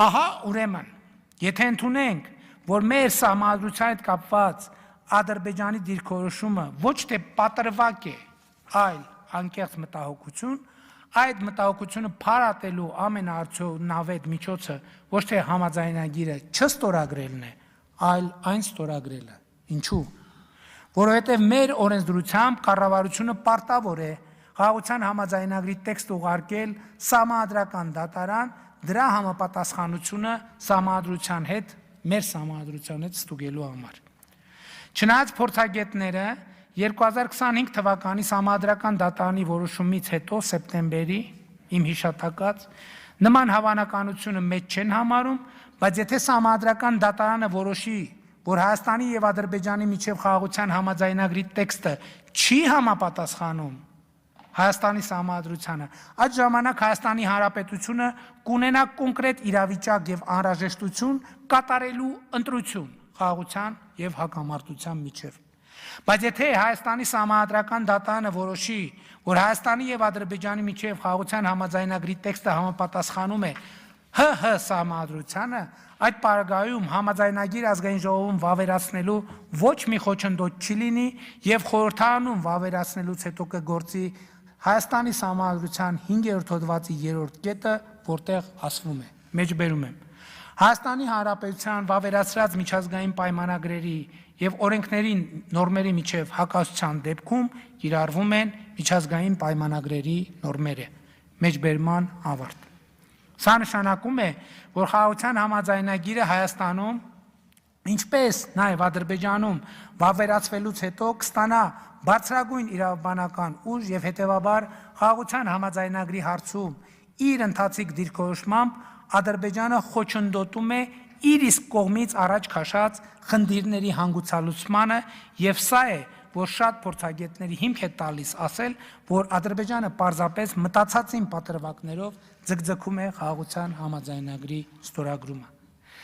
Ահա ուրեմն, եթե ընդունենք, որ մեր սահմանադրության հետ կապված Ադրբեջանի դիրքորոշումը ոչ թե պատրվակ է, այլ անկեղծ մտահոգություն, այդ մտահոգությունը փարատելու ամենաարդյունավետ միջոցը ոչ թե համաձայնագիրը չստորագրելն է, այլ այն ստորագրելը։ Ինչու՞։ Որովհետև մեր օրենսդրությամբ կառավարությունը պարտավոր է խաղաղության համաձայնագրի տեքստ ուղարկել սահմանադրական դատարան դրա համապատասխանությունը սահմանադրության հետ, մեր սահմանադրության հետ ստուգելու համար։ Չնայած փորձագետները 2025 թվականի սահմանադրական դատարանի որոշումից հետո սեպտեմբերի իմ հիշատակած նման հավանականությունը մեծ չեն համարում, բայց եթե սահմանադրական դատարանը որոշի, որ Հայաստանի եւ Ադրբեջանի միջև խաղաղության համաձայնագրի տեքստը չի համապատասխանում Հայաստանի սահմանադրությանը, այդ ժամանակ Հայաստանի Հանրապետությունը կունենա կոնկրետ իրավիճակ եւ անհրաժեշտություն կատարելու ընտրություն խաղաղության եւ հակամարտության միջև։ Բայց եթե Հայաստանի սահմանադրական դատարանը որոշի, որ Հայաստանի եւ Ադրբեջանի միջև խաղաղության համաձայնագրի տեքստը համապատասխանում է ՀՀ սահմանադրությանը, այդ պարագայում համաձայնագիր ազգային ժողովում վավերացնելու ոչ մի խոչընդոտ չի լինի եւ խորհրդարանում վավերացնելուց հետո կգործի Հայաստանի սահմանադրության 5-րդ հոդվածի 3-րդ կետը, որտեղ ասվում է. մեջբերում եմ. Հայաստանի Հանրապետության վավերացրած միջազգային պայմանագրերի եւ օրենքների նորմերի միջև հակասության դեպքում կիրառվում են միջազգային պայմանագրերի նորմերը։ Մեջբերման ավարտ։ Սա նշանակում է, որ խաղաղության համաձայնագիրը Հայաստանում, ինչպես նաև Ադրբեջանում վավերացվելուց հետո կստանա բարձրագույն իրավաբանական ուժ եւ հետեւաբար խաղաղության համաձայնագրի հարցում իր ընթացիկ դիրքորոշմամբ Ադրբեջանը խոչընդոտում է իր իսկ կողմից առաջ քաշած խնդիրների հանգուցալուծմանը եւ սա է, որ շատ փորձագետների հիմք է տալիս ասել, որ Ադրբեջանը պարզապես մտածածին պատրվակներով ձգձգում է խաղաղության համաձայնագրի ստորագրումը։